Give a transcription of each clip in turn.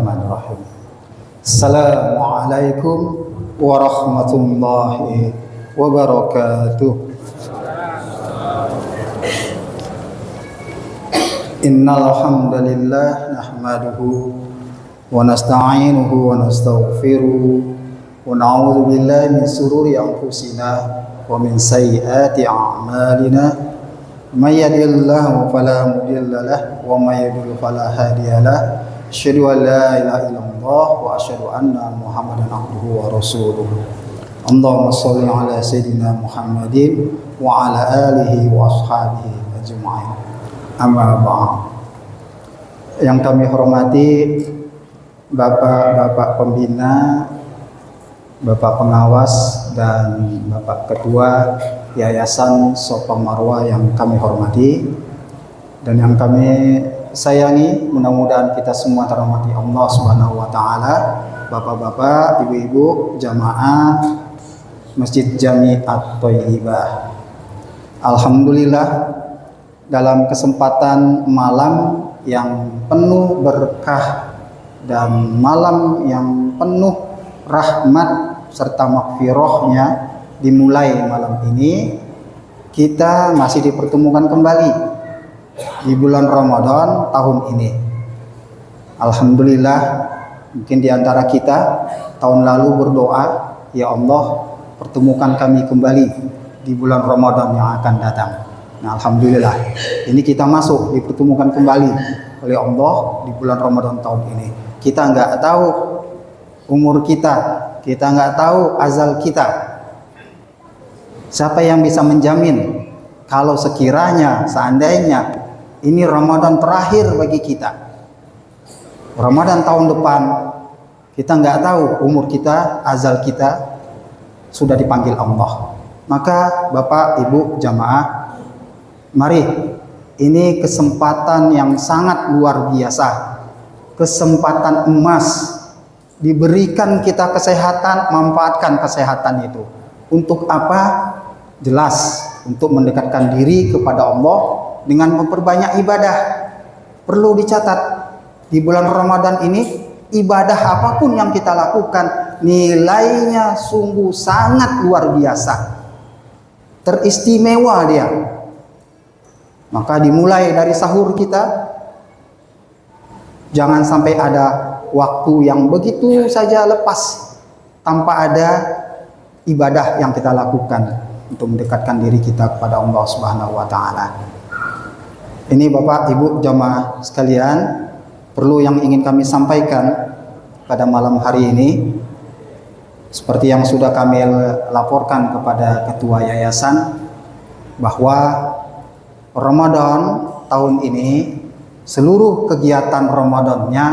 Bismillahirrahmanirrahim. Assalamualaikum warahmatullahi wabarakatuh. Innal hamdalillah nahmaduhu wa nasta'inuhu wa nastaghfiruh wa na'udzu billahi min shururi anfusina wa min sayyiati a'malina. May yahdihillahu fala mudilla lahu wa may yudlil fala hadiya lahu. Asyhadu an la ilaha illallah wa asyhadu anna Muhammadan abduhu wa rasuluh. Allahumma shalli ala sayyidina Muhammadin wa ala alihi wa ashabihi ajma'in. Amma ba'd. Yang kami hormati Bapak pembina, Bapak pengawas dan Bapak ketua Yayasan Safa Marwah yang kami hormati dan yang kami sayangi, mudah-mudahan kita semua terhormati Allah Subhanahu wa taala, Bapak-bapak, ibu-ibu, jamaah Masjid Jami At-Thayyibah. Alhamdulillah, dalam kesempatan malam yang penuh berkah dan malam yang penuh rahmat serta maghfirahnya dimulai malam ini, kita masih dipertemukan kembali di bulan Ramadan tahun ini. Alhamdulillah, mungkin di antara kita tahun lalu berdoa, ya Allah, pertemukan kami kembali di bulan Ramadan yang akan datang. Nah, alhamdulillah, ini kita masuk dipertemukan kembali oleh Allah di bulan Ramadan tahun ini. Kita nggak tahu umur kita nggak tahu azal kita. Siapa yang bisa menjamin kalau sekiranya, seandainya ini Ramadan terakhir bagi kita, Ramadan tahun depan, kita nggak tahu umur kita, azal kita sudah dipanggil Allah. Maka Bapak, Ibu, jamaah, mari, ini kesempatan yang sangat luar biasa, kesempatan emas, diberikan kita kesehatan, manfaatkan kesehatan itu. Untuk apa? Jelas, untuk mendekatkan diri kepada Allah dengan memperbanyak ibadah. Perlu dicatat, di bulan Ramadan ini, ibadah apapun yang kita lakukan, nilainya sungguh sangat luar biasa, teristimewa dia. Maka dimulai dari sahur kita, jangan sampai ada waktu yang begitu saja lepas tanpa ada ibadah yang kita lakukan untuk mendekatkan diri kita kepada Allah Subhanahu wa taala. Ini Bapak, Ibu, jamaah sekalian, perlu yang ingin kami sampaikan pada malam hari ini, seperti yang sudah kami laporkan kepada ketua yayasan, bahwa Ramadan tahun ini seluruh kegiatan Ramadannya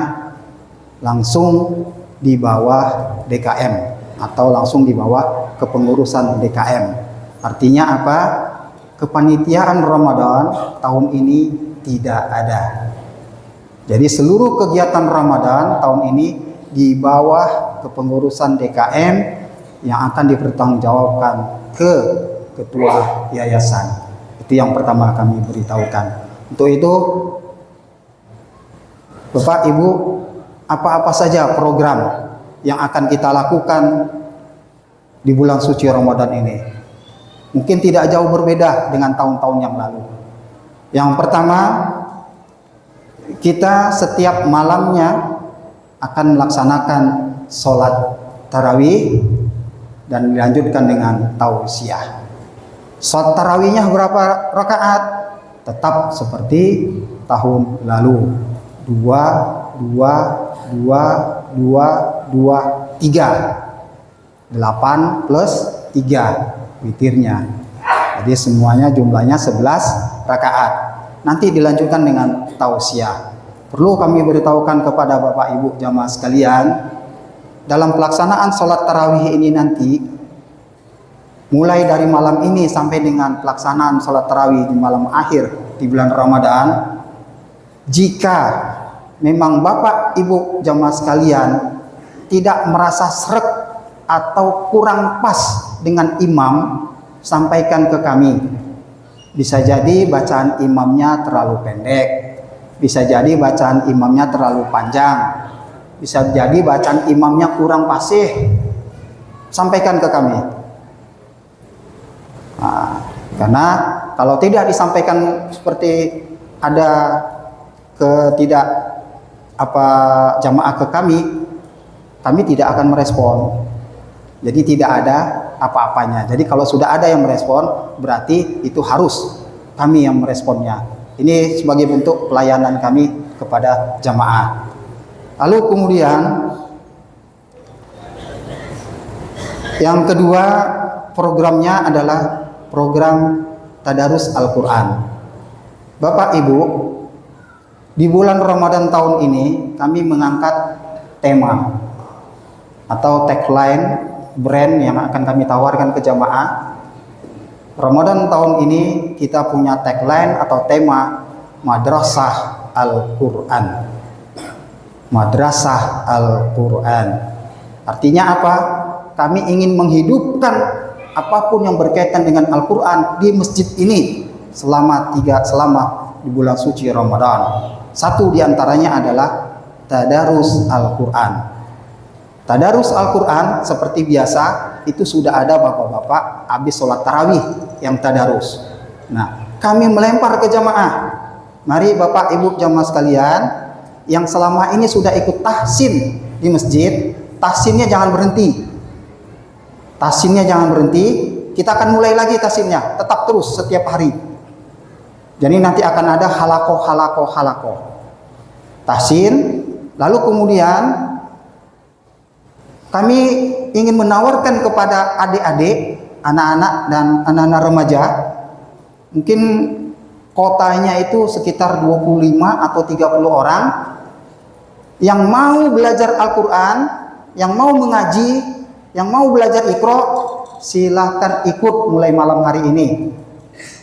langsung di bawah DKM atau langsung di bawah kepengurusan DKM. Artinya apa? Kepanitiaan Ramadan tahun ini tidak ada. Jadi seluruh kegiatan Ramadan tahun ini di bawah kepengurusan DKM yang akan dipertanggungjawabkan ke ketua yayasan. Itu yang pertama kami beritahukan. Untuk itu, Bapak, Ibu, apa-apa saja program yang akan kita lakukan di bulan suci Ramadan ini, mungkin tidak jauh berbeda dengan tahun-tahun yang lalu. Yang pertama, kita setiap malamnya akan melaksanakan sholat tarawih dan dilanjutkan dengan tausiah. Sholat tarawihnya berapa rakaat? Tetap seperti tahun lalu, 2, 2, 2, 2, 2, 3, 8 plus 3 witirnya. Jadi semuanya jumlahnya 11 rakaat. Nanti dilanjutkan dengan tausiah. Perlu kami beritahukan kepada Bapak Ibu jamaah sekalian, dalam pelaksanaan sholat tarawih ini nanti, mulai dari malam ini sampai dengan pelaksanaan sholat tarawih di malam akhir di bulan Ramadan, jika memang Bapak Ibu jamaah sekalian tidak merasa srek atau kurang pas dengan imam, sampaikan ke kami. Bisa jadi bacaan imamnya terlalu pendek, bisa jadi bacaan imamnya terlalu panjang, Bisa jadi bacaan imamnya kurang fasih, sampaikan ke kami. Nah, karena kalau tidak disampaikan seperti ada ketidak jamaah ke kami tidak akan merespon. Jadi tidak ada apa-apanya. Jadi kalau sudah ada yang merespon, berarti itu harus kami yang meresponnya. Ini sebagai bentuk pelayanan kami kepada jamaah. Lalu kemudian yang kedua, programnya adalah program tadarus Al-Quran. Bapak Ibu, di bulan Ramadan tahun ini kami mengangkat tema atau tagline brand yang akan kami tawarkan ke jamaah. Ramadan tahun ini kita punya tagline atau tema Madrasah Al-Quran. Madrasah Al-Quran. Artinya apa? Kami ingin menghidupkan apapun yang berkaitan dengan Al-Quran di masjid ini selama di bulan suci Ramadan. Satu diantaranya adalah tadarus Al-Quran. Tadarus Al-Quran seperti biasa itu sudah ada bapak-bapak habis sholat tarawih yang tadarus. Nah, kami melempar ke jamaah. Mari bapak ibu jamaah sekalian yang selama ini sudah ikut tahsin di masjid, tahsinnya jangan berhenti. Tahsinnya jangan berhenti. Kita akan mulai lagi tahsinnya, tetap terus setiap hari. Jadi nanti akan ada halakoh tahsin. Lalu kemudian kami ingin menawarkan kepada adik-adik, anak-anak dan anak-anak remaja, mungkin kotanya itu sekitar 25 atau 30 orang yang mau belajar Al-Quran, yang mau mengaji, yang mau belajar Iqra, silahkan ikut mulai malam hari ini.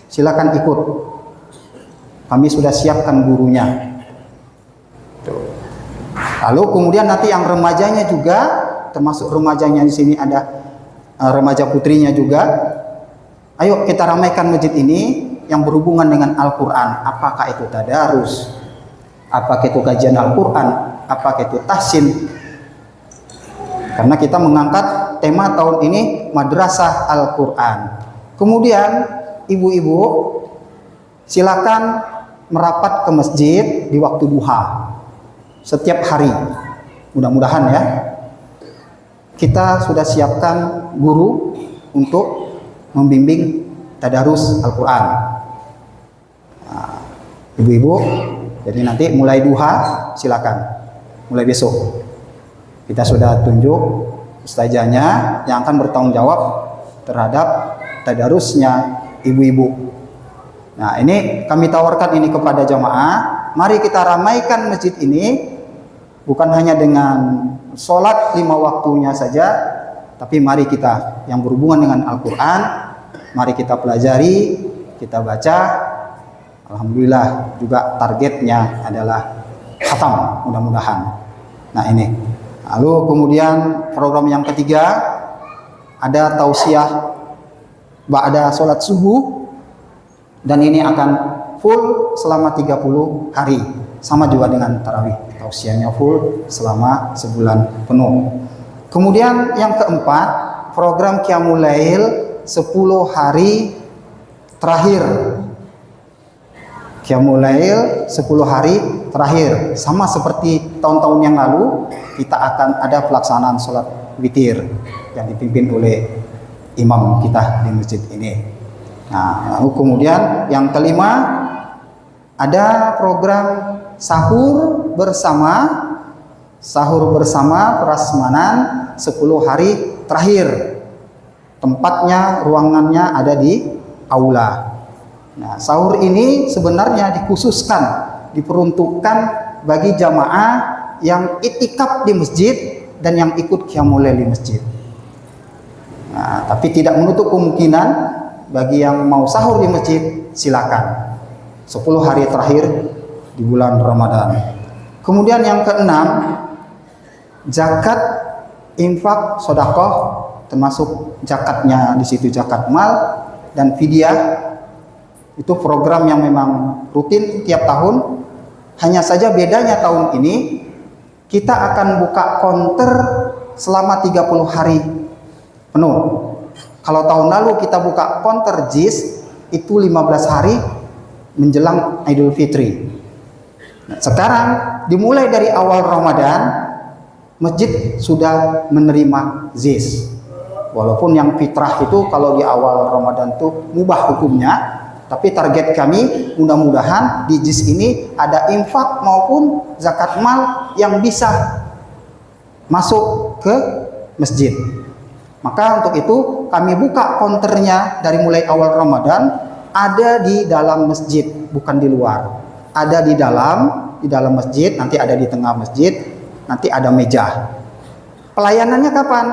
Silahkan ikut. Kami sudah siapkan gurunya. Lalu kemudian nanti yang remajanya juga, termasuk remajanya di sini ada remaja putrinya juga. Ayo kita ramaikan masjid ini yang berhubungan dengan Al-Quran. Apakah itu tadarus? Apakah itu kajian Al-Quran? Apakah itu tahsin? Karena kita mengangkat tema tahun ini Madrasah Al-Quran. Kemudian ibu-ibu silakan merapat ke masjid di waktu duha setiap hari. Mudah-mudahan ya. Kita sudah siapkan guru untuk membimbing tadarus Al-Quran. Nah, ibu-ibu, jadi nanti mulai duha silakan. Mulai besok. Kita sudah tunjuk ustazahnya yang akan bertanggung jawab terhadap tadarusnya ibu-ibu. Nah, ini kami tawarkan ini kepada jamaah. Mari kita ramaikan masjid ini bukan hanya dengan sholat 5 waktunya saja, tapi mari kita yang berhubungan dengan Al-Quran, mari kita pelajari, kita baca. Alhamdulillah juga targetnya adalah khatam, mudah-mudahan. Nah ini. Lalu kemudian program yang ketiga ada tausiah ba'da sholat subuh, dan ini akan full selama 30 hari, sama juga dengan tarawih, tausiahnya full selama sebulan penuh. Kemudian yang keempat, program Qiyamul Lail 10 hari terakhir. Qiyamul Lail 10 hari terakhir, sama seperti tahun-tahun yang lalu, kita akan ada pelaksanaan sholat witir yang dipimpin oleh imam kita di masjid ini. Nah, lalu kemudian yang kelima ada program sahur bersama prasmanan 10 hari terakhir. Tempatnya, ruangannya ada di aula. Nah, sahur ini sebenarnya dikhususkan, diperuntukkan bagi jamaah yang itikaf di masjid dan yang ikut Qiyamul Lail di masjid. Nah, tapi tidak menutup kemungkinan bagi yang mau sahur di masjid, silakan. 10 hari terakhir di bulan Ramadan. Kemudian yang keenam, zakat, infak, sedekah, termasuk zakatnya di situ zakat mal dan fidyah. Itu program yang memang rutin tiap tahun. Hanya saja bedanya tahun ini kita akan buka konter selama 30 hari penuh. Kalau tahun lalu kita buka konter JIS itu 15 hari menjelang Idul Fitri. Nah, sekarang dimulai dari awal Ramadan, masjid sudah menerima JIS. Walaupun yang fitrah itu kalau di awal Ramadan itu mubah hukumnya, tapi target kami mudah-mudahan di JIS ini ada infak maupun zakat mal yang bisa masuk ke masjid. Maka untuk itu kami buka konternya dari mulai awal Ramadan, ada di dalam masjid, bukan di luar. Ada di dalam masjid, nanti ada di tengah masjid, nanti ada meja. Pelayanannya kapan?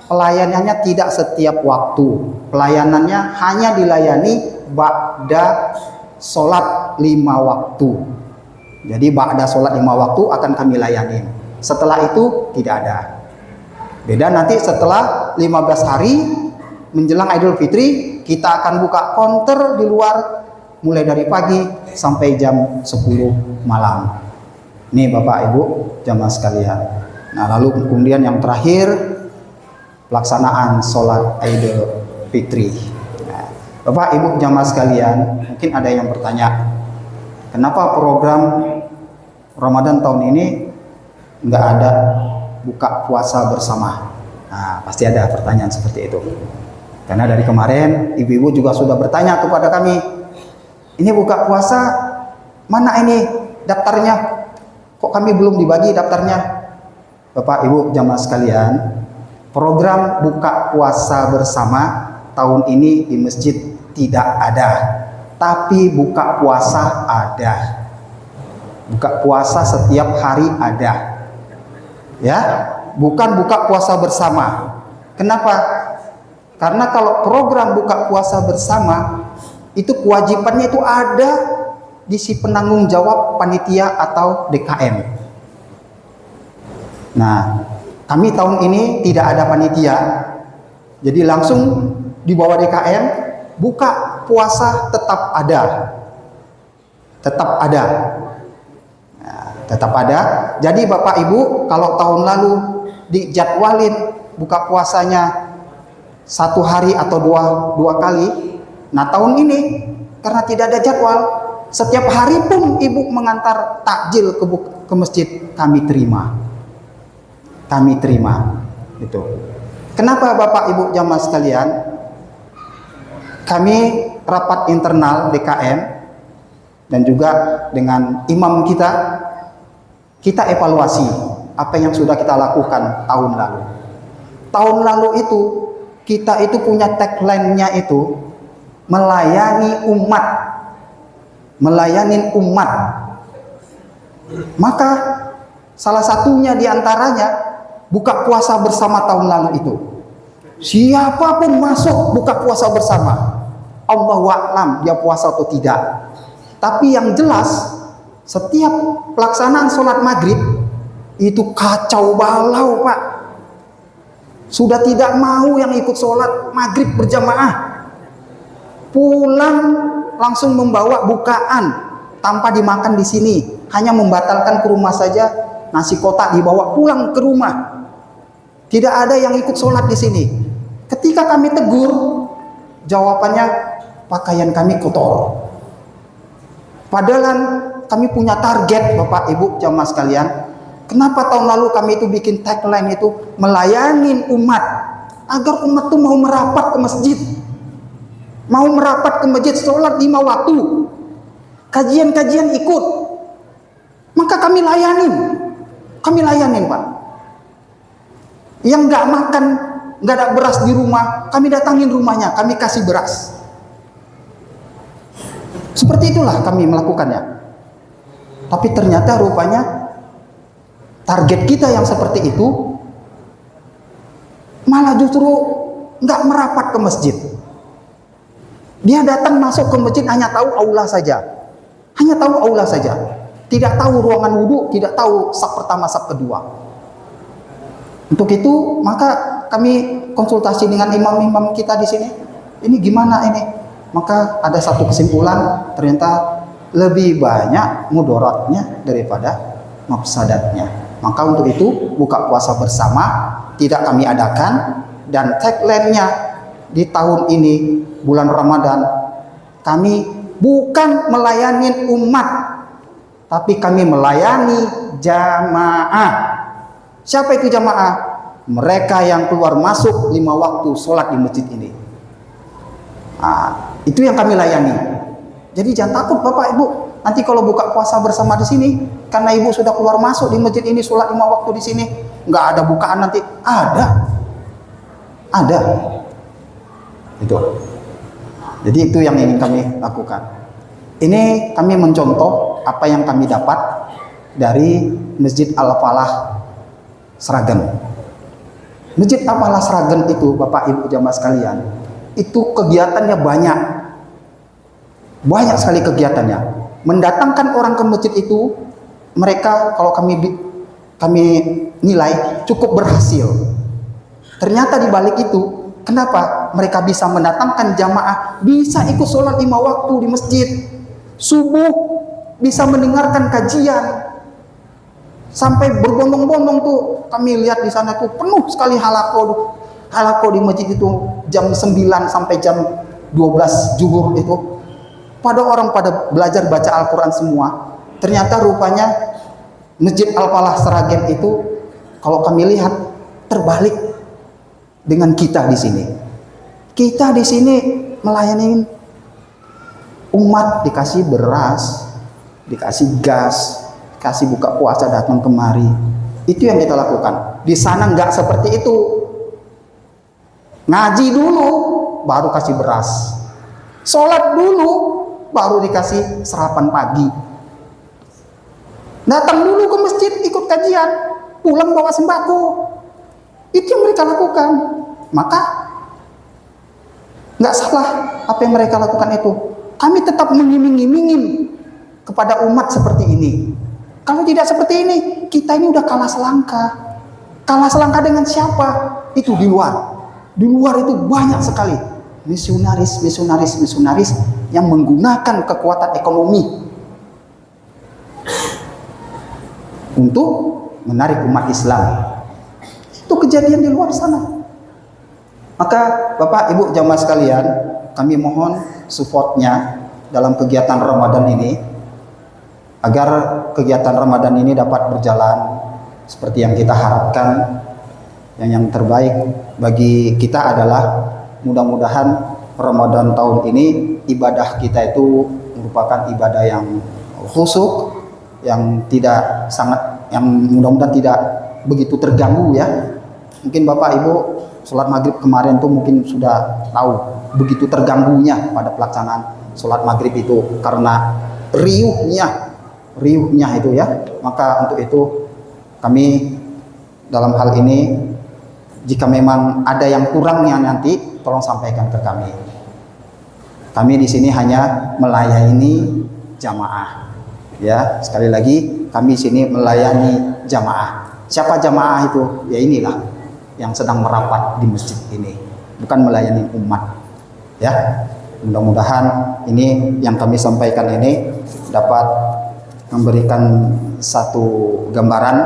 Pelayanannya tidak setiap waktu. Pelayanannya hanya dilayani ba'da sholat 5 waktu. Jadi ba'da sholat 5 waktu akan kami layanin. Setelah itu tidak ada. Beda nanti setelah 15 hari menjelang Idul Fitri, kita akan buka konter di luar mulai dari pagi sampai jam 10 malam. Ini Bapak Ibu jamaah sekalian. Nah, lalu kemudian yang terakhir pelaksanaan sholat Idul Fitri. Nah, Bapak Ibu jamaah sekalian, mungkin ada yang bertanya, kenapa program Ramadan tahun ini nggak ada buka puasa bersama? Nah, pasti ada pertanyaan seperti itu. Karena dari kemarin ibu-ibu juga sudah bertanya kepada kami, ini buka puasa mana ini daftarnya? Kok kami belum dibagi daftarnya? Bapak Ibu jamaah sekalian, program buka puasa bersama tahun ini di masjid tidak ada, tapi buka puasa ada. Buka puasa setiap hari ada. Ya, bukan buka puasa bersama. Kenapa? Karena kalau program buka puasa bersama itu kewajibannya itu ada di si penanggung jawab panitia atau DKM. Nah, kami tahun ini tidak ada panitia, jadi langsung di bawah DKM buka puasa tetap ada, tetap ada. Tetap ada. Jadi Bapak Ibu kalau tahun lalu dijadwalin buka puasanya 1 hari atau dua kali, nah tahun ini karena tidak ada jadwal, setiap hari pun ibu mengantar takjil ke masjid, kami terima itu. Kenapa Bapak Ibu jamaah sekalian? Kami rapat internal DKM dan juga dengan imam kita evaluasi apa yang sudah kita lakukan tahun lalu. Tahun lalu itu kita itu punya tagline-nya itu melayani umat. Maka salah satunya diantaranya buka puasa bersama tahun lalu itu. Siapapun masuk buka puasa bersama. Allahu a'lam dia puasa atau tidak. Tapi yang jelas setiap pelaksanaan sholat maghrib itu kacau balau Pak. Sudah tidak mau yang ikut sholat maghrib berjamaah. Pulang langsung membawa bukaan tanpa dimakan di sini. Hanya membatalkan ke rumah saja, nasi kotak dibawa pulang ke rumah. Tidak ada yang ikut sholat di sini. Ketika kami tegur, jawabannya pakaian kami kotor. Padahal kami punya target Bapak Ibu jamaah sekalian. Kenapa tahun lalu kami itu bikin tagline itu melayani umat, agar umat itu mau merapat ke masjid, mau merapat ke masjid sholat 5 waktu, kajian-kajian ikut, maka kami layanin Pak. Yang nggak makan, nggak ada beras di rumah, kami datangin rumahnya, kami kasih beras. Seperti itulah kami melakukannya. Tapi ternyata rupanya target kita yang seperti itu malah justru nggak merapat ke masjid. Dia datang masuk ke masjid hanya tahu aula saja, tidak tahu ruangan wudhu, tidak tahu saf pertama, saf kedua. Untuk itu maka kami konsultasi dengan imam-imam kita di sini. Ini gimana ini? Maka ada satu kesimpulan, ternyata lebih banyak mudaratnya daripada mafsadatnya. Maka untuk itu buka puasa bersama tidak kami adakan, dan tagline-nya di tahun ini bulan Ramadan, kami bukan melayani umat, tapi kami melayani jamaah. Siapa itu jamaah? Mereka yang keluar masuk 5 waktu sholat di masjid ini. Nah, itu yang kami layani. Jadi jangan takut Bapak Ibu, nanti kalau buka puasa bersama di sini, karena Ibu sudah keluar masuk di masjid ini, sholat 5 waktu di sini, nggak ada bukaan nanti. Ada. Itu. Jadi itu yang ingin kami lakukan. Ini kami mencontoh apa yang kami dapat dari Masjid Al-Falah Sragen. Masjid Al-Falah Sragen itu, Bapak Ibu jamaah sekalian, itu kegiatannya banyak. Banyak sekali kegiatannya. Mendatangkan orang ke masjid itu, mereka kalau kami nilai cukup berhasil. Ternyata di balik itu, kenapa mereka bisa mendatangkan jamaah, bisa ikut sholat 5 waktu di masjid, subuh bisa mendengarkan kajian, sampai berbondong-bondong tuh kami lihat di sana tuh penuh sekali halako di masjid itu, jam 9 sampai jam 12 zuhur itu. Pada orang pada belajar baca Al-Quran semua. Ternyata rupanya Masjid Al-Falah Sragen itu, kalau kami lihat, terbalik dengan kita di sini. Kita di sini melayani umat, dikasih beras, dikasih gas, kasih buka puasa datang kemari. Itu yang kita lakukan. Di sana nggak seperti itu. Ngaji dulu, baru kasih beras. Sholat dulu, baru dikasih sarapan pagi. Datang dulu ke masjid, ikut kajian, pulang bawa sembako. Itu yang mereka lakukan. Maka nggak salah apa yang mereka lakukan itu. Kami tetap mengiming-imingin kepada umat seperti ini. Kalau tidak seperti ini, kita ini udah kalah selangkah. Kalah selangkah dengan siapa? Itu di luar. Di luar itu banyak sekali misionaris yang menggunakan kekuatan ekonomi untuk menarik umat Islam. Itu kejadian di luar sana. Maka Bapak Ibu jamaah sekalian, kami mohon supportnya dalam kegiatan Ramadan ini, agar kegiatan Ramadan ini dapat berjalan seperti yang kita harapkan. Yang terbaik bagi kita adalah mudah-mudahan Ramadan tahun ini ibadah kita itu merupakan ibadah yang khusyuk, yang mudah-mudahan tidak begitu terganggu ya. Mungkin Bapak Ibu sholat maghrib kemarin tuh mungkin sudah tahu begitu terganggunya pada pelaksanaan sholat maghrib itu karena riuhnya itu ya. Maka untuk itu kami dalam hal ini, jika memang ada yang kurangnya nanti tolong sampaikan ke kami. Kami di sini hanya melayani jamaah. Ya, sekali lagi kami sini melayani jamaah. Siapa jamaah itu? Ya inilah yang sedang merapat di masjid ini, bukan melayani umat. Ya, mudah-mudahan ini yang kami sampaikan ini dapat memberikan satu gambaran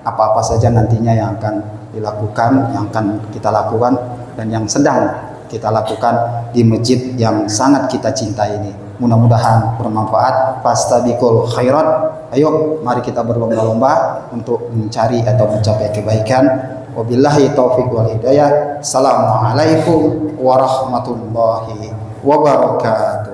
apa-apa saja nantinya yang akan dilakukan, yang akan kita lakukan, dan yang sedang kita lakukan di masjid yang sangat kita cintai ini. Mudah-mudahan bermanfaat. Fastabiqul khairat. Ayo mari kita berlomba-lomba untuk mencari atau mencapai kebaikan. Wabillahi taufiq wal hidayah. Assalamualaikum warahmatullahi wabarakatuh.